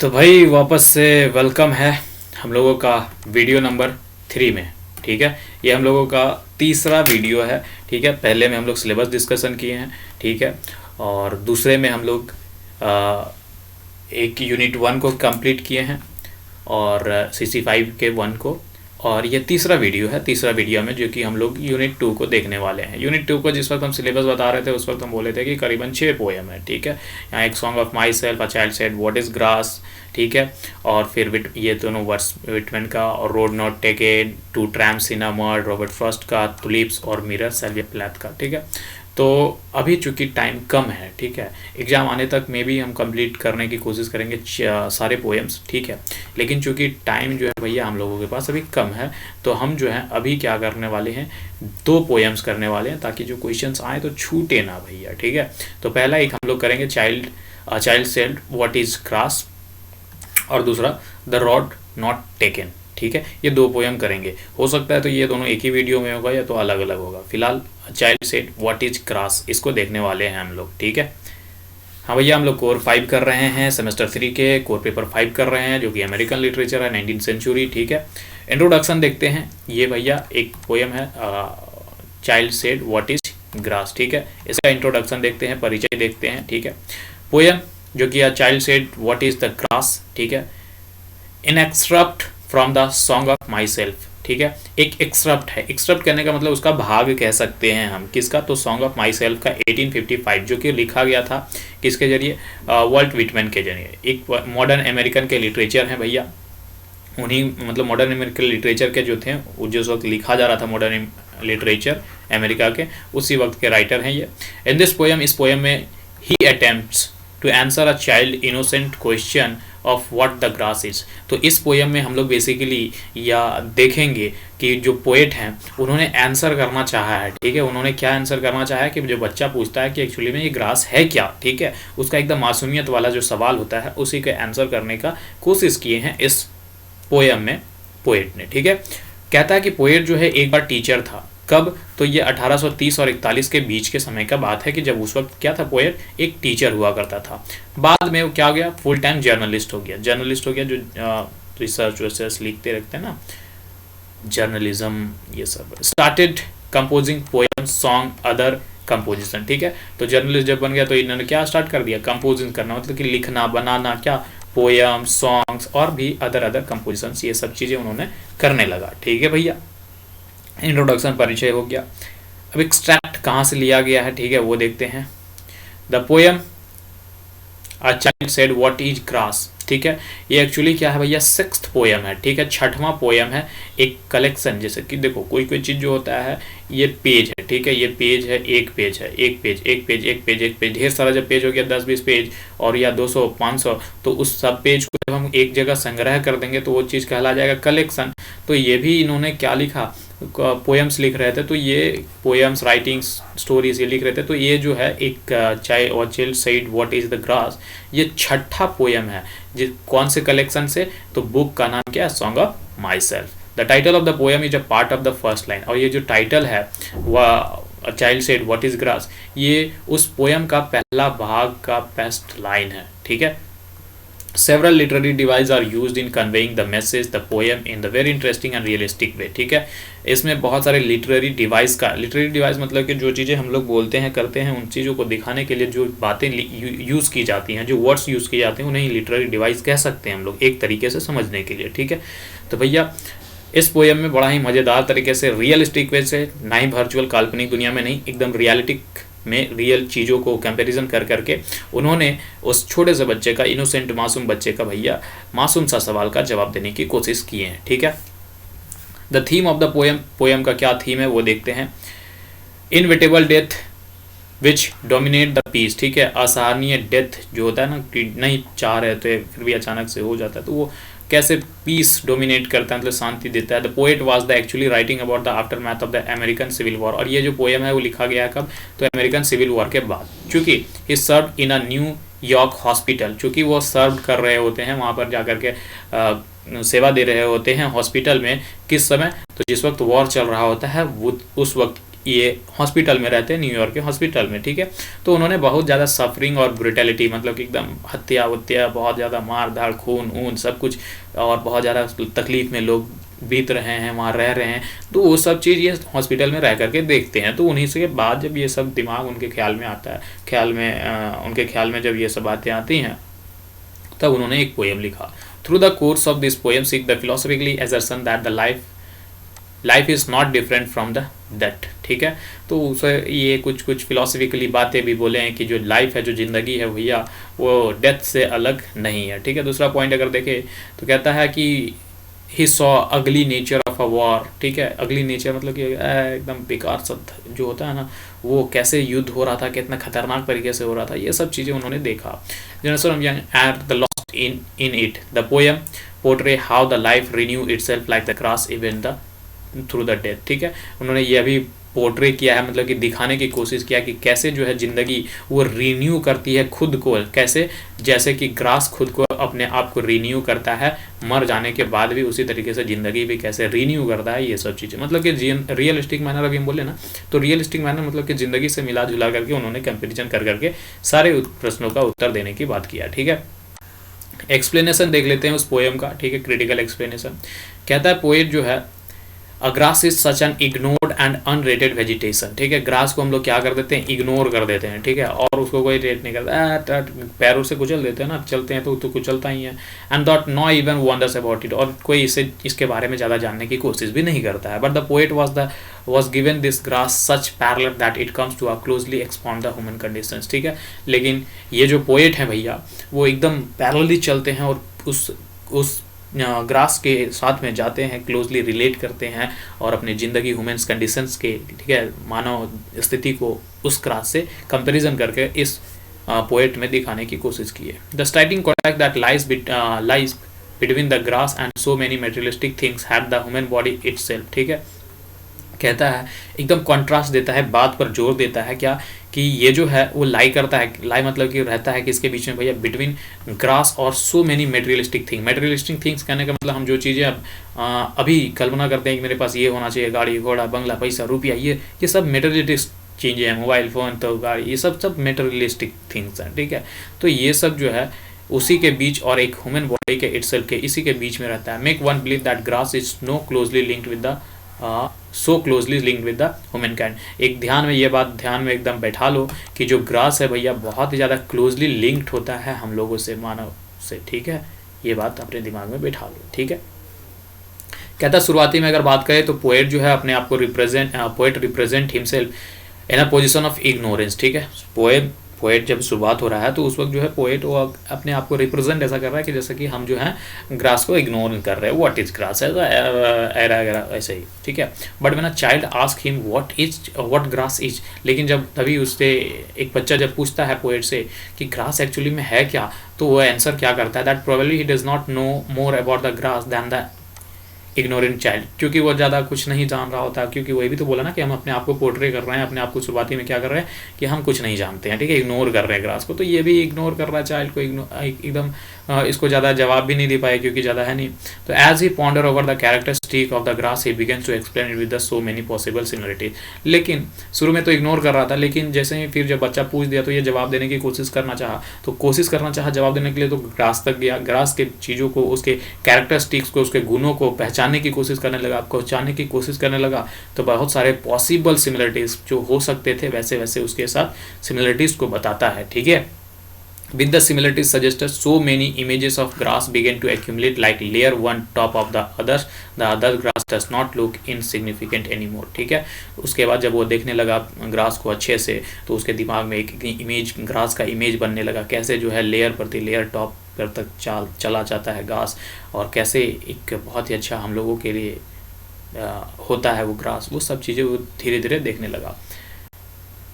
तो भाई वापस से वेलकम है हम लोगों का वीडियो नंबर 3 में। ठीक है, ये हम लोगों का तीसरा वीडियो है। ठीक है, पहले में हम लोग सिलेबस डिस्कशन किए हैं। ठीक है, और दूसरे में हम लोग एक यूनिट 1 को कंप्लीट किए हैं और CC5 के 1 को। और ये तीसरा वीडियो है, तीसरा वीडियो में जो कि हम लोग यूनिट 2 को देखने वाले हैं। यूनिट 2 को जिस वक्त हम सिलेबस बता रहे थे उस वक्त हम बोले थे कि करीबन 6 पोएम है। ठीक है, यहाँ एक song of my self, a child said what is grass. ठीक है, और फिर ये दोनों वर्स विटमैन का, और road not taken, two tramps in a mud Robert Frost का, तुलिप्स और मिरर सिल्विया प्लैथ का। ठीक है, तो अभी चूंकि टाइम कम है, ठीक है, एग्ज़ाम आने तक में भी हम कंप्लीट करने की कोशिश करेंगे सारे पोएम्स। ठीक है, लेकिन चूंकि टाइम जो है भैया हम लोगों के पास अभी कम है, तो हम जो है अभी क्या करने वाले हैं, 2 पोएम्स करने वाले हैं ताकि जो क्वेश्चंस आए तो छूटे ना भैया। ठीक है, तो पहला एक हम लोग करेंगे child said what is grass, और दूसरा द रॉड नॉट टेकन। ठीक है, ये 2 पोएम करेंगे। हो सकता है तो ये दोनों एक ही वीडियो में होगा या तो अलग अलग होगा। फिलहाल child said what is grass, इसको देखने वाले हैं हम लोग। ठीक है, हाँ भैया, हम लोग कोर 5 कर रहे हैं, सेमेस्टर 3 के कोर पेपर 5 कर रहे हैं, जो कि अमेरिकन लिटरेचर है, 19th सेंचुरी। ठीक है, इंट्रोडक्शन देखते हैं। ये भैया एक पोएम है child said what is grass. ठीक है, इसका इंट्रोडक्शन देखते हैं, परिचय देखते हैं। ठीक है, पोएम जो कि child said what is the grass. ठीक है, in extract from the song of my self. ठीक है, एक एक्सट्रैक्ट है, एक्सट्रैक्ट करने का मतलब उसका भाग कह सकते हैं हम। किसका? तो सॉन्ग ऑफ माई सेल्फ का 1855, जो कि लिखा गया था किसके जरिए? वाल्ट विटमैन के जरिए। एक मॉडर्न अमेरिकन के लिटरेचर हैं भैया, उन्हीं मतलब मॉडर्न अमेरिकन लिटरेचर के जो थे, जिस वक्त लिखा जा रहा था मॉडर्न लिटरेचर अमेरिका के, उसी वक्त के राइटर हैं ये। इन दिस पोएम, इस पोएम में ही attempts to answer a child innocent question of what the grass is. तो इस पोएम में हम लोग बेसिकली या देखेंगे कि जो पोएट हैं उन्होंने आंसर करना चाहा है। ठीक है, उन्होंने क्या आंसर करना चाहा है कि जो बच्चा पूछता है कि एक्चुअली में ये ग्रास है क्या, ठीक है, उसका एकदम मासूमियत वाला जो सवाल होता है उसी के आंसर करने का कोशिश किए हैं इस पोएम में पोएट ने। ठीक है, कहता है कि पोएट जो है एक बार टीचर था। कब? तो ये 1830 और 41 के बीच के समय का बात है कि जब उस वक्त क्या था, पोएट एक टीचर हुआ करता था। बाद में वो क्या हो गया, फुल टाइम जर्नलिस्ट हो गया। जर्नलिस्ट हो गया, जो रिसर्च वेसर्च लिखते रखते हैं ना, जर्नलिज्म ये सब। Started composing poem, song, other composition. ठीक है, तो जर्नलिस्ट जब बन गया तो इन्होंने क्या स्टार्ट कर दिया, कंपोजिंग करना, मतलब कि लिखना बनाना, क्या, पोएम, सॉन्ग्स और भी अदर कंपोजिशन, ये सब चीज़ें उन्होंने करने लगा। ठीक है भैया, इंट्रोडक्शन परिचय हो गया। अब एक्सट्रैक्ट कहाँ से लिया गया है, ठीक है, वो देखते हैं। The poem a child said what is grass. ठीक है, ये एक्चुअली क्या है भैया, 6th पोएम है। ठीक है, 6वां पोएम है, एक कलेक्शन। जैसे कि देखो कोई चीज़ जो होता है, ये पेज है। ठीक है, ये पेज है, एक पेज है, एक पेज, एक पेज, एक पेज, एक पेज, ढेर सारा जब पेज हो गया 10-20 पेज और या 200 500, तो उस सब पेज को जब हम एक जगह संग्रह कर देंगे तो वो चीज़ कहला जाएगा कलेक्शन। तो ये भी इन्होंने क्या लिखा, पोएम्स लिख रहे थे, तो ये पोएम्स, राइटिंग्स, स्टोरीज ये लिख रहे थे। तो ये जो है एक child said what is the grass, ये 6ठा पोएम है। कौन से कलेक्शन से? तो बुक का नाम क्या है, song of my self. The title of the poem is a part of the first line. और ये जो टाइटल है वह child said what is grass, ये उस पोएम का पहला भाग का फर्स्ट लाइन है। ठीक है, several literary devices are used in conveying the message the poem in the very interesting and realistic way। ठीक है, इसमें बहुत सारे लिटरेरी डिवाइस का, लिटरेरी डिवाइस मतलब कि जो चीज़ें हम लोग बोलते हैं करते हैं, उन चीज़ों को दिखाने के लिए जो बातें यूज़ की जाती हैं, जो वर्ड्स यूज़ किए जाते हैं, उन्हें लिटरेरी डिवाइस कह सकते हैं हम लोग, एक तरीके से समझने के लिए। ठीक है, तो भैया इस पोएम में बड़ा ही मज़ेदार तरीके से, रियलिस्टिक वे से, ना ही वर्चुअल काल्पनिक दुनिया में नहीं, एकदम रियलिटिक में रियल चीज़ों को कंपैरिजन कर करके उन्होंने उस छोटे से बच्चे का, इनोसेंट मासूम बच्चे का भैया मासूम सा सवाल का जवाब देने की कोशिश किए हैं। ठीक है, the theme of the poem, poem का क्या थीम है वो देखते हैं। Inevitable death which dominate the peace. ठीक है, असहनीय डेथ जो होता है ना, कि नहीं चाह रहे थे फिर भी अचानक से हो जाता है, तो वो कैसे पीस डोमिनेट करता है, मतलब शांति देता है। The poet was the actually writing about the aftermath of the American civil war. और ये जो पोएम है वो लिखा गया है कब? तो अमेरिकन सिविल वॉर के बाद, चूँकि ही सर्व इन अ न्यू यॉर्क हॉस्पिटल, चूँकि वो सर्व कर रहे होते हैं वहाँ पर जा कर के सेवा दे रहे होते हैं हॉस्पिटल में। किस समय? तो जिस वक्त वॉर चल रहा होता है वो, उस वक्त ये हॉस्पिटल में रहते हैं, न्यूयॉर्क के हॉस्पिटल में, ठीक है। तो उन्होंने बहुत ज़्यादा सफरिंग और ब्रुटैलिटी, मतलब कि एकदम हत्या वत्या, बहुत ज़्यादा मार धाड़, खून ऊन सब कुछ, और बहुत ज़्यादा तकलीफ में लोग बीत रहे हैं, वहाँ रह रहे हैं। तो वो सब चीज़ ये हॉस्पिटल में रह करके देखते हैं। तो उन्हीं से बाद जब ये सब दिमाग उनके ख्याल में आता है, उनके ख्याल में जब ये सब बातें आती हैं, तब उन्होंने एक पोएम लिखा। Through the course of this poem seek the philosophically एजर्सन that the life is not different from the death, ठीक है। तो उसे ये कुछ फिलोसफिकली बातें भी बोले हैं कि जो लाइफ है, जो ज़िंदगी है भैया, वो डेथ से अलग नहीं है, ठीक है। दूसरा पॉइंट अगर देखें तो कहता है कि ही सॉ अगली नेचर ऑफ अ वॉर, ठीक है। अगली नेचर मतलब कि एकदम बेकार सब जो होता है ना, वो कैसे युद्ध हो रहा था, कितना खतरनाक तरीके से हो रहा था, ये सब चीज़ें उन्होंने देखा। General at the lost in it the poem portray how the life renew itself like the grass even the through the death, ठीक है। उन्होंने ये भी पोर्ट्रे किया है, मतलब कि दिखाने की कोशिश किया कि कैसे जो है ज़िंदगी वो रिन्यू करती है खुद को, कैसे जैसे कि ग्रास खुद को अपने आप को रिन्यू करता है मर जाने के बाद भी, उसी तरीके से ज़िंदगी भी कैसे रिन्यू करता है, ये सब चीज़ें। मतलब कि रियलिस्टिक मैनर अभी हम बोले ना, तो रियलिस्टिक मैनर मतलब कि ज़िंदगी से मिला जुला करके उन्होंने कंपेरिजन कर करके सारे प्रश्नों का उत्तर देने की बात किया, ठीक है। एक्सप्लेनेशन देख लेते हैं उस पोएम का, ठीक है। क्रिटिकल एक्सप्लेनेशन कहता है पोएट जो है, अ grass is such an ignored and unrated vegetation, ठीक है। ग्रास को हम लोग क्या कर देते हैं, इग्नोर कर देते हैं, ठीक है, और उसको कोई रेट नहीं करता, पैरों से कुचल देते हैं ना, चलते हैं तो कुचलता ही है। And dot no even wonders about it, और कोई इसके बारे में ज़्यादा जानने की कोशिश भी नहीं करता है। But the poet was given this grass such parallel that it comes to a closely expound the human conditions, ठीक है। लेकिन ये जो पोएट हैं भैया, वो एकदम पैरेलली चलते हैं और उस ग्रास के साथ में जाते हैं, क्लोजली रिलेट करते हैं और अपनी ज़िंदगी ह्यूमन्स कंडीशंस के, ठीक है, मानव स्थिति को उस ग्रास से कंपैरिजन करके इस पोएट में दिखाने की कोशिश की है। The striking contract that lies between the grass and so many materialistic things have the human body itself, ठीक है। कहता है एकदम कंट्रास्ट देता है, बात पर जोर देता है क्या, कि ये जो है वो लाई करता है, लाई मतलब कि रहता है कि इसके बीच में भैया बिटवीन ग्रास और सो मेनी मेटेरियलिस्टिक थिंग्स कहने का मतलब हम जो चीज़ें अभी कल्पना करते हैं कि मेरे पास ये होना चाहिए, गाड़ी घोड़ा बंगला पैसा रुपया, ये सब मेटेरियलिस्टिक चीज़ें हैं, मोबाइल फ़ोन तो गाड़ी, ये सब मेटेरियलिस्टिक थिंग्स हैं, ठीक है। तो ये सब जो है उसी के बीच और एक ह्यूमन बॉडी के इटसेल्फ के इसी के बीच में रहता है। Make one believe that grass is no closely linked with the so closely linked with the humankind. एक ध्यान में ये बात ध्यान में एकदम बैठा लो कि जो ग्रास है भैया बहुत ही ज़्यादा क्लोजली लिंक्ड होता है हम लोगों से, मानव से, ठीक है। ये बात अपने दिमाग में बैठा लो, ठीक है। कहता शुरुआती में अगर बात करें तो पोएट जो है अपने आप को represent himself in a position of ignorance, ठीक है। पोएट जब शुरुआत हो रहा है तो उस वक्त जो है पोएट वो अपने आप को रिप्रेजेंट ऐसा कर रहा है कि जैसे कि हम जो है ग्रास को इग्नोर कर रहे हैं, व्हाट इज ग्रास है ऐसे ही, ठीक है। But when a child ask him what grass is, लेकिन जब तभी उससे एक बच्चा जब पूछता है पोएट से कि ग्रास एक्चुअली में है क्या, तो वो आंसर क्या करता है, that probably he does not know more about the grass than the ignorant child, क्योंकि वो ज़्यादा कुछ नहीं जान रहा होता, क्योंकि वही भी तो बोला ना कि हम अपने आप को पोर्ट्रे कर रहे हैं, अपने आप को शुरुआती में क्या कर रहे हैं कि हम कुछ नहीं जानते हैं, ठीक है, इग्नोर कर रहे हैं ग्रास को। तो ये भी इग्नोर कर रहा है चाइल्ड को, एकदम इसको ज़्यादा जवाब भी नहीं दे पाए क्योंकि ज़्यादा है नहीं। तो as he ponder over the characteristic of the grass he begins to explain it with the so many possible similarities. लेकिन शुरू में तो इग्नोर कर रहा था, लेकिन जैसे ही फिर जब बच्चा पूछ दिया तो ये जवाब देने की कोशिश करना चाहा जवाब देने के लिए, तो ग्रास तक गया, ग्रास के चीज़ों को, उसके कैरेक्टरिस्टिक्स को, उसके गुणों को पहचानने की कोशिश करने लगा, पहचानने की कोशिश करने लगा। तो बहुत सारे पॉसिबल सिमिलरिटीज़ जो हो सकते थे वैसे वैसे उसके साथ सिमिलरिटीज़ को बताता है, ठीक है। With the similarities suggested, so many images of grass began to accumulate like layer one top of the others. The other grass does not look insignificant anymore, ठीक है। उसके बाद जब वो देखने लगा ग्रास को अच्छे से, तो उसके दिमाग में एक इमेज, ग्रास का इमेज बनने लगा, कैसे जो है लेयर प्रति लेयर टॉप पर तक चला जाता है घास, और कैसे एक बहुत ही अच्छा हम लोगों के लिए होता है वो ग्रास, वो सब चीज़ें वो धीरे धीरे देखने लगा।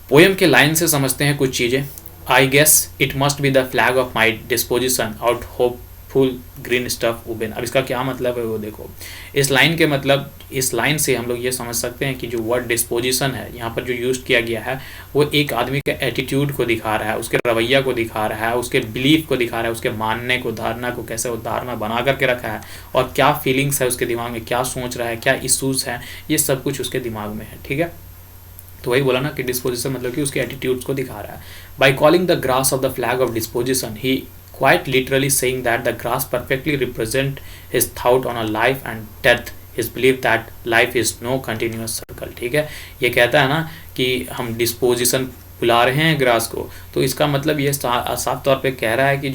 पोएम के लाइन से समझते हैं कुछ चीज़ें। I guess it must be the flag of my disposition out hopeful green stuff उबेन। अब इसका क्या मतलब है वो देखो। इस लाइन के मतलब, इस लाइन से हम लोग ये समझ सकते हैं कि जो वर्ड डिस्पोजिशन है यहाँ पर जो यूज किया गया है वो एक आदमी के एटीट्यूड को दिखा रहा है, उसके रवैया को दिखा रहा है, उसके बिलीफ को दिखा रहा है, उसके मानने को, धारणा को, कैसे वो धारणा बना करके रखा है और क्या फीलिंग्स है उसके दिमाग में, क्या सोच रहा है, क्या इशूज़ हैं, ये सब कुछ उसके दिमाग में है, ठीक है। तो वही बोला ना कि डिस्पोजिशन मतलब कि उसके एटीट्यूड्स को दिखा रहा है। By calling the grass of the flag of disposition he quite literally saying that the grass perfectly represent his thought on a life and death, his belief that life is no continuous circle। ठीक है, ये कहता है ना कि हम disposition बुला रहे हैं ग्रास को, तो इसका मतलब ये साफ तौर पे कह रहा है कि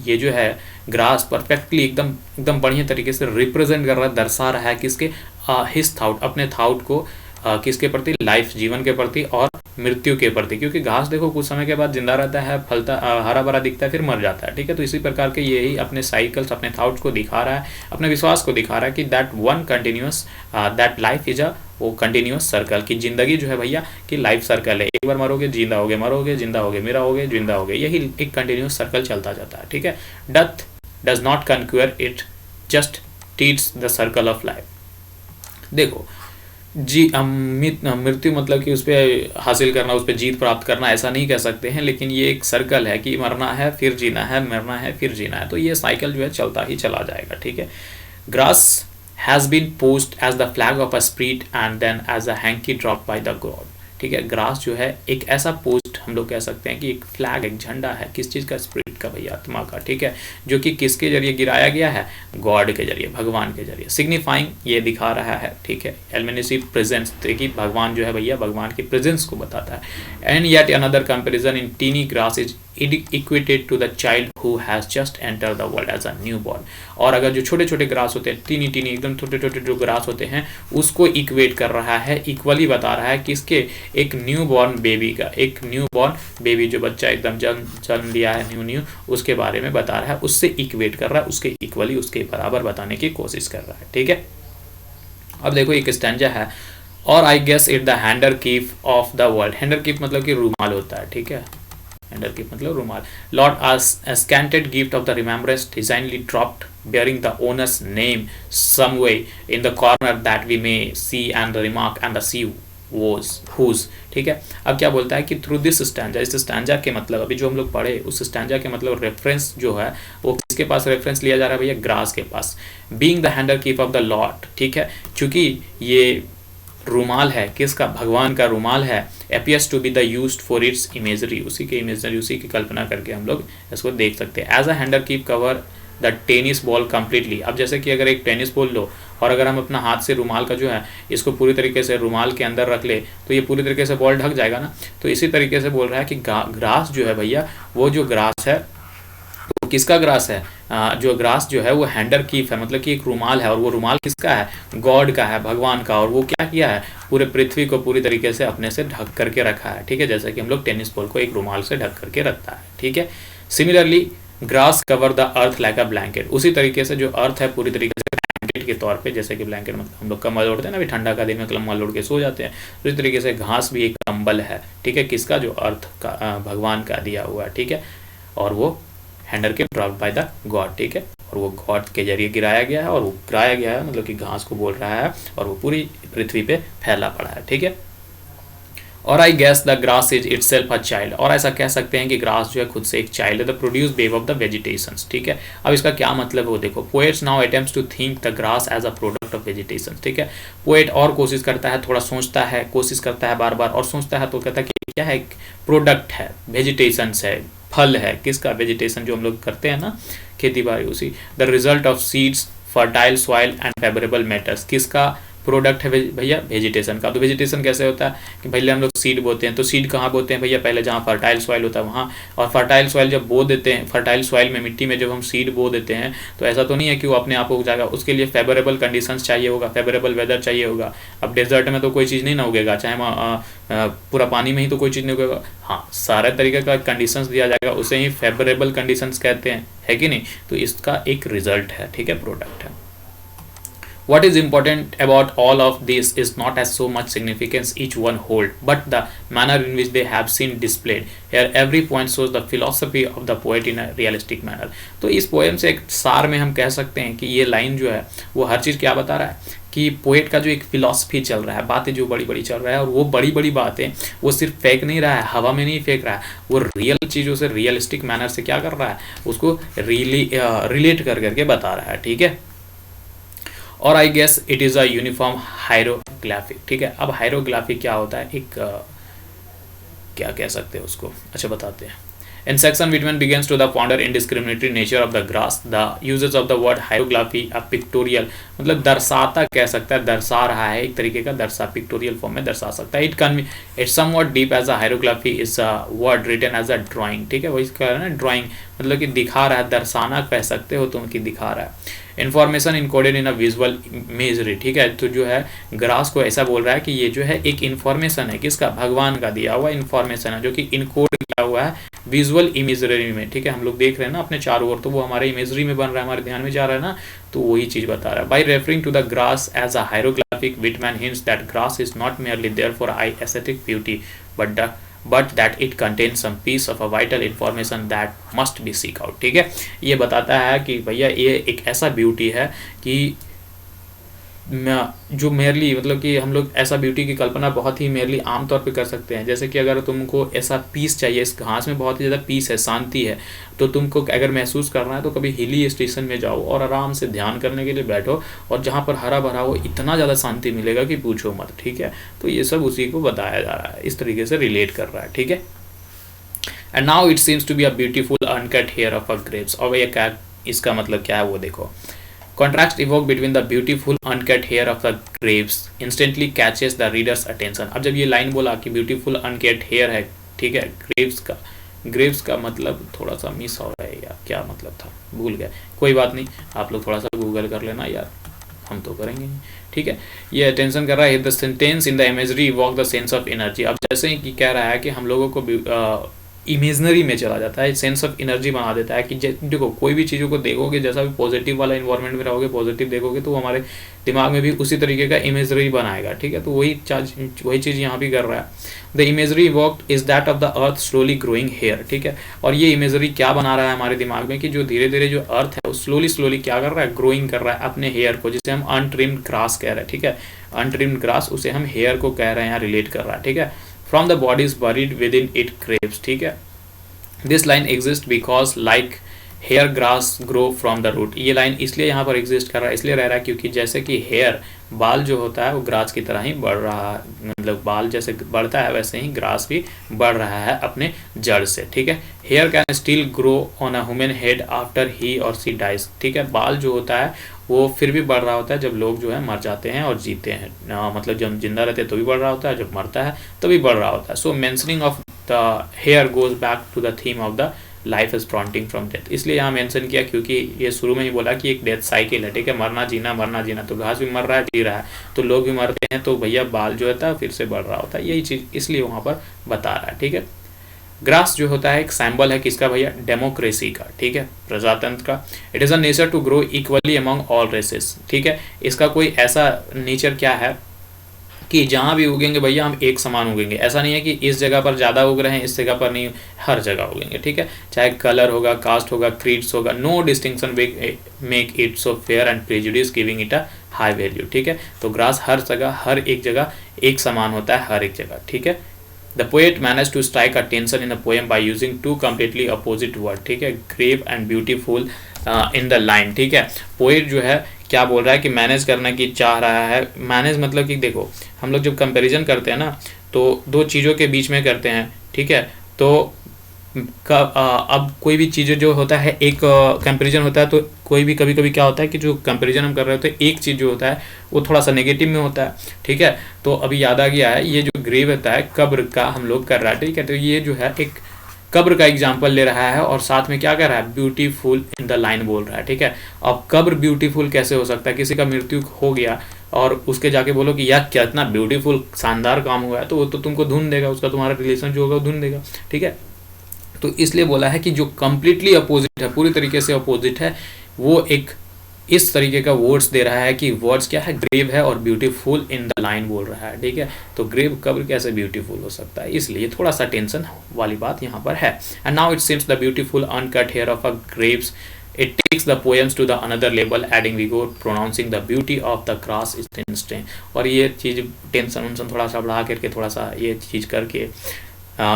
ये जो है ग्रास परफेक्टली एकदम बढ़िया तरीके से रिप्रेजेंट कर रहा है, दर्शा रहा है किसके, हिज थाउट, अपने थाउट को किसके प्रति, लाइफ, जीवन के प्रति और मृत्यु के प्रति। क्योंकि घास देखो कुछ समय के बाद जिंदा रहता है, फलता, हरा भरा दिखता है, फिर मर जाता है। ठीक है, तो इसी प्रकार के यही अपने साइकिल्स, अपने थाउट्स को दिखा रहा है, अपने विश्वास को दिखा रहा है कि that one continuous, that life is वो कंटिन्यूस सर्कल, की जिंदगी जो है भैया कि लाइफ सर्कल है, एक बार मरोगे जिंदा होगे, मरोगे जिंदा होगे, मेरा होगे जिंदा होगे, यही एक कंटिन्यूस सर्कल चलता जाता है। ठीक है, death does not conquer, it just tends the circle of life. देखो मृत्यु मतलब कि उस पर हासिल करना, उस पर जीत प्राप्त करना, ऐसा नहीं कह सकते हैं, लेकिन ये एक सर्कल है कि मरना है फिर जीना है, मरना है फिर जीना है, तो ये साइकिल जो है चलता ही चला जाएगा। ठीक है, grass has been post as the flag of a spirit and then as a hanky drop by the god. ठीक है, ग्रास जो है एक ऐसा पोस्ट हम लोग कह सकते हैं कि एक फ्लैग, एक झंडा है, किस चीज़ का, स्पिरिट का भैया, आत्मा का। ठीक है, जो कि किसके जरिए गिराया गया है, गॉड के जरिए, भगवान के जरिए। सिग्निफाइंग ये दिखा रहा है, ठीक है, एलमेनिसी प्रेजेंस, देखिए भगवान जो है भैया भगवान की प्रेजेंस को बताता है। And yet another comparison in tiny grass is equated to the child who has just enter the world as a new born. और अगर जो छोटे छोटे ग्रास होते हैं, टीनी एकदम छोटे छोटे जो ग्रास होते हैं, उसको इक्वेट कर रहा है, इक्वली बता रहा है किसके, एक न्यू बॉर्न बेबी का, एक न्यू बॉर्न बेबी जो बच्चा एकदम जन्म लिया है न्यू, उसके बारे में बता रहा है, उससे इक्वेट कर रहा है, उसके इक्वली, उसके बराबर बताने की कोशिश कर रहा है। ठीक है, अब देखो एक स्टैंजा है, और I guess it the handkerchief of the world. Handkerchief मतलब कि रूमाल होता है। ठीक है, हैंडर कीप मतलब रूमाल। Lord a scanted gift of the remembrance designedly dropped bearing the owner's name some way in the corner that we may see and remark and the see was whose। ठीक है, अब क्या बोलता है कि through this stanza, इस stanza के मतलब अभी जो हम लोग पढ़े, उस स्टैंजा के मतलब रेफरेंस जो है वो किसके पास रेफरेंस लिया जा रहा है भैया, ग्रास के पास। Being the handkerchief of the lord. ठीक है, चूंकि ये रूमाल है, किसका, भगवान का रूमाल है, appears to be the used for its imagery, उसी के इमेजरी, उसी की कल्पना करके हम लोग इसको देख सकते हैं। As a handkerchief cover the tennis ball completely. अब जैसे कि अगर एक टेनिस बॉल लो और अगर हम अपना हाथ से रूमाल का जो है इसको पूरी तरीके से रूमाल के अंदर रख ले तो ये पूरी तरीके से बॉल ढक जाएगा ना। तो इसी तरीके से बोल रहा है कि ग्रास जो है भैया, वो जो ग्रास है वो किसका ग्रास है, जो ग्रास जो है वो हैंडर कीप है, मतलब कि एक रूमाल है, और वो रूमाल किसका है, गॉड का है, भगवान का। और वो क्या किया है, पूरे पृथ्वी को पूरी तरीके से अपने से ढक करके रखा है। ठीक है, जैसे कि हम लोग टेनिस बॉल को एक रूमाल से ढक करके रखता है। ठीक है, similarly grass cover the earth like a blanket. उसी तरीके से जो अर्थ है पूरी तरीके से ब्लैंकेट के तौर पे, जैसे कि ब्लैंकेट मतलब हम लोग कम्बल ओढ़ते हैं ना, अभी ठंडा का दिन में कम्बल ओढ़ के सो जाते हैं, तो इस तरीके से घास भी एक कंबल है। ठीक है, किसका, जो अर्थ का, भगवान का दिया हुआ है। ठीक है, और वो हैंडर के ड्रॉप्ड बाय द गॉड। ठीक है, और वो गॉड के जरिए गिराया गया है, और वो गिराया गया है मतलब कि घास को बोल रहा है, और वो पूरी पृथ्वी पे फैला पड़ा है। ठीक है, और I guess the grass is itself a child. और ऐसा कह सकते हैं कि ग्रास जो है खुद से एक चाइल्ड है, the produce babe of the vegetations. ठीक है, अब इसका क्या मतलब है वो देखो। Poets now attempts to think the grass as a product of vegetation. ठीक है, पोएट और कोशिश करता है, थोड़ा सोचता है, कोशिश करता है बार बार, और सोचता है तो कहता है कि क्या है, प्रोडक्ट है, वेजिटेशंस है, फल है, किसका, वेजिटेशन जो हम लोग करते हैं ना, खेती बाड़ी, उसी। The result of seeds, fertile soil and favourable matters, किसका प्रोडक्ट है भैया, वेजिटेशन का। तो वेजिटेशन कैसे होता है कि पहले हम लोग सीड बोते हैं, तो सीड कहाँ बोते हैं भैया, पहले जहाँ फर्टाइल सॉइल होता है वहाँ। और फर्टाइल सॉइल जब बो देते हैं, फर्टाइल सॉइल में, मिट्टी में जब हम सीड बो देते हैं तो ऐसा तो नहीं है कि वो अपने आप उग जाएगा, उसके लिए फेवरेबल कंडीशंस चाहिए होगा, फेवरेबल वेदर चाहिए होगा। अब डेजर्ट में तो कोई चीज़ नहीं ना उगेगा, चाहे पूरा पानी में ही तो कोई चीज़ नहीं उगेगा। हाँ, सारे तरीके का कंडीशंस दिया जाएगा, उसे ही फेवरेबल कंडीशंस कहते हैं, है कि नहीं। तो इसका एक रिजल्ट है, ठीक है, प्रोडक्ट है। What is important about all of this is not as so much significance each one hold, but the manner in which they have seen displayed. Here every point shows the philosophy of the poet in a realistic manner. तो इस poem से एक सार में हम कह सकते हैं कि ये लाइन जो है वो हर चीज़ क्या बता रहा है कि पोएट का जो एक फिलॉसफी चल रहा है, बातें जो बड़ी बड़ी चल रहा है, और वो बड़ी बड़ी बातें वो सिर्फ फेंक नहीं रहा है, हवा में नहीं फेंक रहा है, वो रियल चीज़ों से रियलिस्टिक मैनर से क्या कर रहा है, उसको रिलेट कर करके बता रहा है। ठीक है, और I guess it is a uniform hieroglyphy. ठीक है, अब हायरोग्राफी क्या होता है, एक क्या कह सकते हैं उसको, अच्छा बताते हैं। In section Whitman begins to the ponder indiscriminatory nature of the grass, the uses of the word hieroglyphy, a pictorial मतलब दर्शाता कह सकता है, दर्शा रहा है एक तरीके का, दर्शा पिक्टोरियल फॉर्म में दर्शा सकता है। It somewhat deep as a hieroglyphy is a word written as a drawing, ठीक है, वही कह रहा है ना ड्राइंग, मतलब कि दिखा रहा है, दर्शाना कह सकते हो तुम कि दिखा रहा है। Information encoded in a visual imagery, ठीक है, तो जो है ग्रास को ऐसा बोल रहा है कि ये जो है एक इन्फॉर्मेशन है, किसका, भगवान का दिया हुआ इन्फॉर्मेशन है, जो कि इनकोड किया हुआ है विजुअल इमेजरी में, ठीक है, हम लोग देख रहे हैं ना अपने चारों ओर, तो वो हमारे इमेजरी में बन रहा है, हमारे ध्यान में जा रहा है ना, तो वही चीज बता रहा है। By referring to the grass as a hieroglyphic, Whitman hints that grass is not merely there for eye aesthetic beauty but that it contains some piece of a vital information that must be seek out, ठीक है, ये बताता है कि भैया ये एक ऐसा ब्यूटी है कि जो मेयरली, मतलब कि हम लोग ऐसा ब्यूटी की कल्पना बहुत ही मेयरली आमतौर पे कर सकते हैं, जैसे कि अगर तुमको ऐसा पीस चाहिए, इस घास में बहुत ही ज़्यादा पीस है, शांति है, तो तुमको अगर महसूस करना है तो कभी हिली स्टेशन में जाओ और आराम से ध्यान करने के लिए बैठो, और जहाँ पर हरा भरा हो, इतना ज़्यादा शांति मिलेगा कि पूछो मत, ठीक है, तो ये सब उसी को बताया जा रहा है, इस तरीके से रिलेट कर रहा है, ठीक है। And now it seems to be a beautiful uncut hair of a grapes, और ये क्या, इसका मतलब क्या है वो देखो। Contrast evoked between the beautiful uncut hair of the grapes instantly catches the reader's attention। अब जब ये लाइन बोला कि beautiful uncut hair है, ठीक है, ग्रेप्स का मतलब थोड़ा सा मिस हो रहा है यार, क्या मतलब था भूल गया, कोई बात नहीं, आप लोग थोड़ा सा गूगल कर लेना यार, हम तो करेंगे, ठीक है। ये अटेंशन कर रहा है, the sentence in the imagery evoke the sense of energy. अब जैसे ही कह रहा है कि हम लोगों को इमेजनरी में चला जाता है, सेंस ऑफ एनर्जी बना देता है कि देखो कोई भी चीज़ों को देखोगे, जैसा भी पॉजिटिव वाला इन्वायरमेंट में रहोगे, पॉजिटिव देखोगे, तो हमारे दिमाग में भी उसी तरीके का इमेजरी बनाएगा, ठीक है, तो वही चीज़ यहाँ भी कर रहा है। The imagery walked is that of the earth slowly growing hair, ठीक है, और ये इमेजरी क्या बना रहा है हमारे दिमाग में कि जो धीरे धीरे जो अर्थ है वो स्लोली क्या कर रहा है, ग्रोइंग कर रहा है अपने हेयर को, जिसे हम अनट्रिम्ड ग्रास कह रहे हैं, ठीक है, अनट्रिम्ड ग्रास उसे हम हेयर को कह रहे हैं, यहाँ रिलेट कर रहा है, ठीक है। From the body is buried within it grapes, ठीक है, this line exist because like hair grass grow from the root. ये लाइन इसलिए यहाँ पर एग्जिस्ट कर रहा है, इसलिए रह रहा है क्योंकि जैसे कि हेयर बाल जो होता है वो ग्रास की तरह ही बढ़ रहा है, मतलब बाल जैसे बढ़ता है वैसे ही ग्रास भी बढ़ रहा है अपने जड़ से, ठीक है। Hair can still grow on a human head after he or she dies, ठीक है, बाल जो होता है वो फिर भी बढ़ रहा होता है जब लोग जो है मर जाते हैं और जीते हैं, मतलब जब जिंदा रहते हैं तो भी बढ़ रहा होता है, जब मरता है तो भी बढ़ रहा होता है। So mentioning of the hair goes back to the theme of the life is fronting from death, इसलिए यहाँ मेंशन किया क्योंकि ये शुरू में ही बोला कि एक डेथ साइकिल है, ठीक है, मरना जीना, तो घास भी मर रहा है, जी रहा है, तो लोग भी मरते हैं, तो भैया बाल जो होता है फिर से बढ़ रहा होता है, यही चीज़ इसलिए वहाँ पर बता रहा है, ठीक है। ग्रास जो होता है एक सिंबल है किसका भैया, डेमोक्रेसी का, ठीक है, प्रजातंत्र का। It is a nature to grow equally among all races, ठीक है, इसका कोई ऐसा नेचर क्या है कि जहाँ भी उगेंगे भैया हम एक समान उगेंगे, ऐसा नहीं है कि इस जगह पर ज़्यादा उग रहे हैं इस जगह पर नहीं, हर जगह उगेंगे, ठीक है, चाहे कलर होगा, कास्ट होगा, क्रीड्स होगा, no distinction make it so fair and prejudice giving it a high value, ठीक है, तो ग्रास हर जगह हर एक जगह एक समान होता है, हर एक जगह, ठीक है। The poet manage to strike a tension in a poem by using two completely opposite word, ठीक है, grave and beautiful in the line, ठीक है। पोएट जो है क्या बोल रहा है कि मैनेज करने की चाह रहा है, मैनेज मतलब कि देखो हम लोग जब कंपैरिजन करते हैं ना तो दो चीज़ों के बीच में करते हैं, ठीक है, तो अब कोई भी चीज़ जो होता है एक कंपैरिजन होता है, तो कोई भी कभी कभी क्या होता है कि जो कंपैरिजन हम कर रहे होते हैं एक चीज़ जो होता है वो थोड़ा सा नेगेटिव में होता है, ठीक है, तो अभी याद आ गया है ये जो ग्रेव होता है कब्र का हम लोग कर रहा है, ठीक है, तो ये जो है एक कब्र का एग्जाम्पल ले रहा है और साथ में क्या कर रहा है, ब्यूटीफुल इन द लाइन बोल रहा है, ठीक है। अब कब्र ब्यूटीफुल कैसे हो सकता है, किसी का मृत्यु हो गया और उसके जाके बोलो कि यार क्या इतना ब्यूटीफुल शानदार काम हुआ है, तो वो तो तुमको धुन देगा, उसका तुम्हारा रिलेशन जो होगा वो धुन देगा, ठीक है, तो इसलिए बोला है कि जो कम्प्लीटली अपोजिट है, पूरी तरीके से अपोजिट है, वो एक इस तरीके का वर्ड्स दे रहा है कि वर्ड्स क्या है, ग्रेव है और ब्यूटीफुल इन द लाइन बोल रहा है, ठीक है, तो ग्रेव कब्र कैसे ब्यूटीफुल हो सकता है, इसलिए थोड़ा सा टेंशन वाली बात यहाँ पर है। And now it seems the beautiful uncut hair of a graves, it takes the poems to the another level, adding vigor, pronouncing the beauty of the grass is instant। और ये चीज़ टेंशन थोड़ा सा बढ़ा करके थोड़ा सा ये चीज़ करके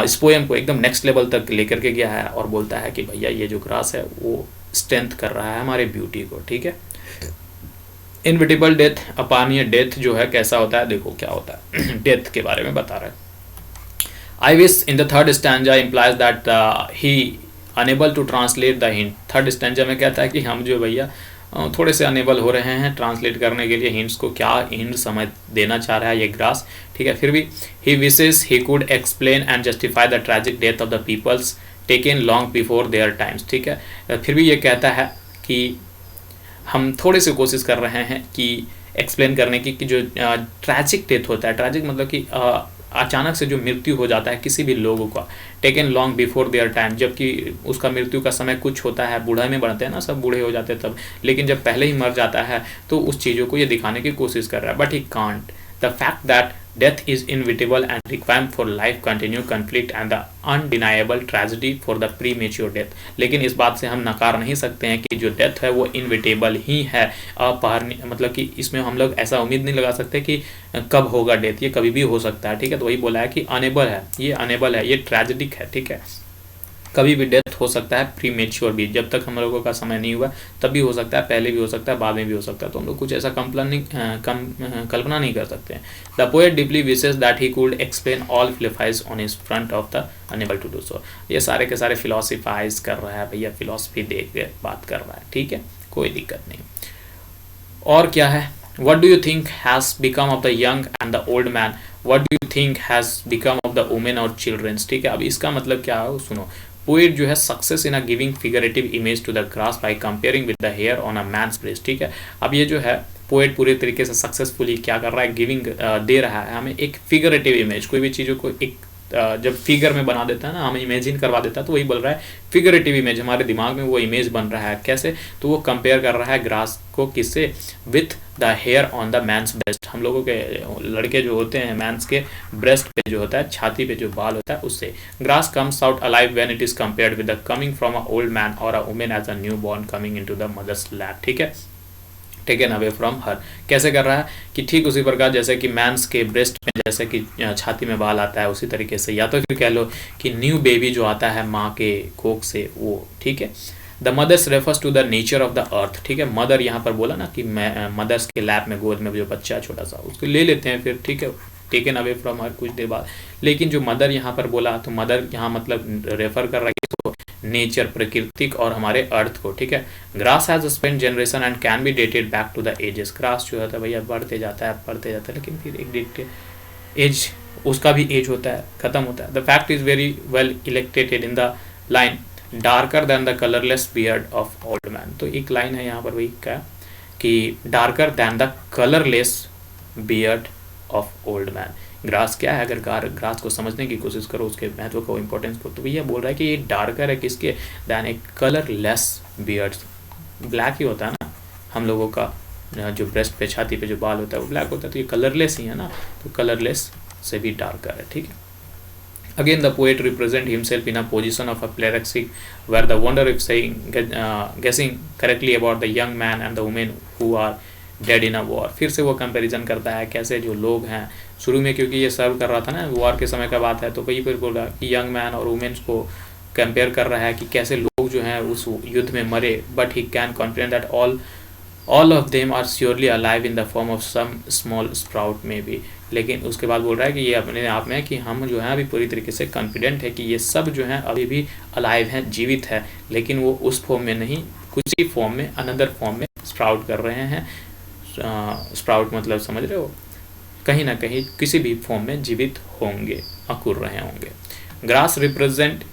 इस पोएम को एकदम नेक्स्ट लेवल तक लेकर के गया है और बोलता है कि भैया ये जो ग्रास है वो स्ट्रेंथ कर रहा है हमारे ब्यूटी को, ठीक है। इनविटेबल डेथ, अपानीय डेथ जो है कैसा होता है, देखो क्या होता है डेथ के बारे में बता रहा है। I wish in the third stanza implies that he unable to translate the hint. Third stanza में कहता है कि हम जो भैया थोड़े से अनेबल हो रहे हैं ट्रांसलेट करने के लिए हिंट्स को, क्या हिंट समझ देना चाह रहा है ये ग्रास, ठीक है। फिर भी he wishes he could explain and justify the tragic death of the peoples taken long before their times, ठीक है। फिर भी ये कहता है कि हम थोड़े से कोशिश कर रहे हैं कि एक्सप्लेन करने की कि जो ट्रैजिक डेथ होता है, ट्रैजिक मतलब कि अचानक से जो मृत्यु हो जाता है किसी भी लोगों का, taken long before their time, जबकि उसका मृत्यु का समय कुछ होता है, बूढ़ा में बढ़ते हैं ना, सब बूढ़े हो जाते हैं तब, लेकिन जब पहले ही मर जाता है तो उस चीज़ों को ये दिखाने की कोशिश कर रहा है। But he can't the fact that death is inevitable and requiem for life continue conflict and the undeniable tragedy for the premature death। लेकिन इस बात से हम नकार नहीं सकते हैं कि जो डेथ है वो इनविटेबल ही है, अपहरणीय, मतलब कि इसमें हम लोग ऐसा उम्मीद नहीं लगा सकते कि कब होगा डेथ, ये कभी भी हो सकता है, ठीक है। तो वही बोला है कि अनेबल है, ये अनेबल है, ये ट्रेजिडिक है, ठीक है। कभी भी डेथ हो सकता है, प्रीमेच्योर भी, जब तक हम लोगों का समय नहीं हुआ तब भी हो सकता है, पहले भी हो सकता है, बाद में भी हो सकता है, तो हम लोग कुछ ऐसा कल्पना नहीं कर सकते हैं। The poet deeply wishes that he could explain all philosophies on his front of the unable to do so. ये सारे के सारे फिलोसफाइज कर रहा है भैया, फिलोसफी देख के बात कर रहा है, ठीक है, कोई दिक्कत नहीं। और क्या है, what do you think has become of the young and the old man, what do you think has become of the women or children, ठीक है। अब इसका मतलब क्या है सुनो। पोएट जो है success in a giving figurative image to the grass by comparing with the hair on a man's breast, ठीक है। अब ये जो है पोएट पूरे तरीके से सक्सेसफुली क्या कर रहा है, गिविंग दे रहा है हमें एक फिगरेटिव इमेज, कोई भी चीज़ों को एक जब फिगर में बना देता है ना, हमें इमेजिन करवा देता है, तो वही बोल रहा है फिगरेटिव इमेज, हमारे दिमाग में वो इमेज बन रहा है। कैसे, तो वो कंपेयर कर रहा है ग्रास को किससे, with the hair on the man's breast, हम लोगों के लड़के जो होते हैं मैंस के ब्रेस्ट पे जो होता है, छाती पे जो बाल होता है उससे। Grass comes out alive when it is compared with the coming from a old man और a woman as a new born coming into the mother's lap, ठीक है, टेकन अवे फ्रॉम हर। कैसे कर रहा है कि ठीक उसी प्रकार जैसे कि मैंस के ब्रेस्ट में जैसे कि छाती में बाल आता है, उसी तरीके से, या तो फिर कह लो कि न्यू बेबी जो आता है माँ के कोख से वो, ठीक है। The mothers refers to the nature of the earth, ठीक है। मदर यहाँ पर बोला ना कि मदर्स के लैप में, गोद में जो बच्चा है छोटा सा, उसको ले लेते हैं फिर, ठीक है, टेकन अवे फ्रॉम हर कुछ देर बाद। लेकिन जो मदर यहाँ पर बोला, तो मदर यहाँ मतलब रेफर कर रहा है नेचर, प्रकृतिक और हमारे अर्थ को, ठीक है। Grass has spend generation and can be dated back to the ages. Grass जो है भैया बढ़ते जाता है, लेकिन फिर एक डेटेड एज, उसका भी एज होता है, खत्म होता है। The fact is very well elected in the line darker then the colourless beard of old man. तो एक लाइन है यहाँ पर वही का कि darker then the colourless beard of old man. Grass क्या है, अगर ग्रास को समझने की कोशिश करो, उसके महत्व को, इंपॉर्टेंस को, तो भैया बोल रहा है कि ये डार्कर है किसके, दैन ए कलरलेस बियर्ड। ब्लैक ही होता है ना हम लोगों का, जो ब्रेस्ट पे, छाती पे जो बाल होता है वो ब्लैक होता है, तो ये कलरलेस ही है ना, तो कलरलेस से भी डार्कर है, ठीक है। Again, the poet represent himself in a position of a pleraxic, where the wonder of saying, guessing correctly about the young man and the women who are dead in a war। फिर से वो comparison करता है कैसे जो लोग हैं शुरू में, क्योंकि ये सर्व कर रहा था ना, वॉर के समय का बात है, तो वही फिर बोला कि यंग मैन और वुमेन्स को कंपेयर कर रहा है कि कैसे लोग जो हैं उस युद्ध में मरे, but he can confident that all of them are surely alive in the form of some small sprout में भी। लेकिन उसके बाद बोल रहा है कि ये अपने आप में कि हम जो हैं अभी पूरी तरीके से कॉन्फिडेंट है कि ये सब जो हैं अभी भी अलाइव हैं, जीवित है, लेकिन वो उस फॉर्म में नहीं, कुछ ही फॉर्म में, अनदर फॉर्म में स्प्राउट कर रहे हैं। स्प्राउट मतलब समझ रहे हो, कहीं ना कहीं किसी भी फॉर्म में जीवित होंगे, अकुर रहे होंगे। Grass represent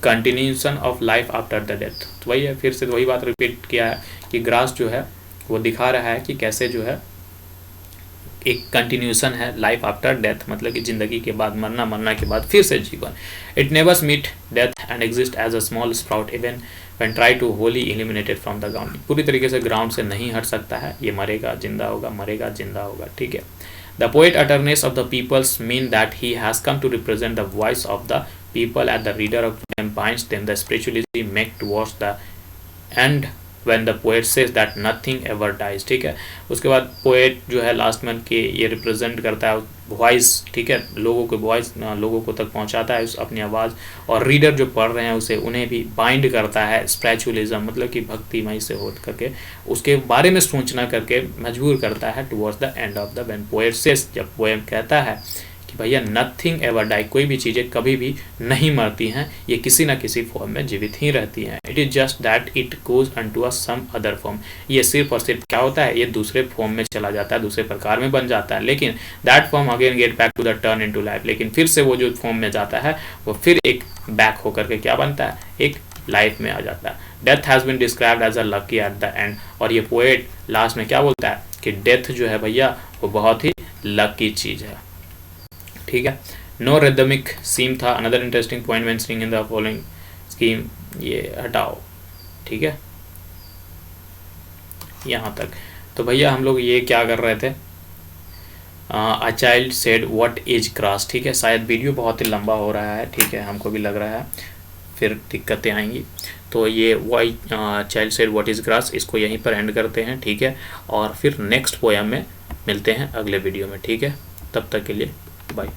continuation of life after the death. तो वही है, फिर से वही बात रिपीट किया है कि ग्रास जो है वो दिखा रहा है कि कैसे जो है एक कंटिन्यूशन है लाइफ आफ्टर डेथ, मतलब कि जिंदगी के बाद, मरना के बाद फिर से जीवन। It nevers meet death and exist as a small sprout even when try to wholly eliminated from the ground. पूरी तरीके से ग्राउंड से नहीं हट सकता है, ये मरेगा जिंदा होगा, मरेगा जिंदा होगा, ठीक है। The poet utterance of the peoples mean that he has come to represent the voice of the people and the reader of them binds them the spirituality make towards the end when the poet says that nothing ever dies, ठीक है। उसके बाद poet जो है last में के ये represent करता है वॉइस, ठीक है, लोगों के वॉइस लोगों को तक पहुंचाता है उस अपनी आवाज़, और रीडर जो पढ़ रहे हैं उसे उन्हें भी बाइंड करता है स्पिरिचुअलिज्म, मतलब कि भक्तिमय से हो करके उसके बारे में सोचना करके मजबूर करता है towards the end of the when poet says, जब पोएम कहता है कि भैया नथिंग एवर डाई, कोई भी चीज़ें कभी भी नहीं मरती हैं, ये किसी ना किसी फॉर्म में जीवित ही रहती हैं। It is just that it goes unto a some other form, ये सिर्फ और सिर्फ क्या होता है, ये दूसरे फॉर्म में चला जाता है, दूसरे प्रकार में बन जाता है, लेकिन that form again get back to the turn into life, लेकिन फिर से वो जो फॉर्म में जाता है वो फिर एक बैक होकर के क्या बनता है, एक लाइफ में आ जाता है। Death has been described as a lucky at the end, और ये पोएट लास्ट में क्या बोलता है कि डेथ जो है भैया वो बहुत ही लकी चीज़ है। ठीक है, नो रिदमिक सीम था, another interesting point mentioning in the following scheme, ये हटाओ। ठीक है, यहाँ तक तो भैया हम लोग ये क्या कर रहे थे, a child said what is grass. ठीक है, शायद वीडियो बहुत ही लंबा हो रहा है, ठीक है, हमको भी लग रहा है, फिर दिक्कतें आएंगी, तो ये why child said what is grass, इसको यहीं पर एंड करते हैं। ठीक है, और फिर नेक्स्ट पोएम में मिलते हैं अगले वीडियो में। ठीक है, तब तक के लिए बाय।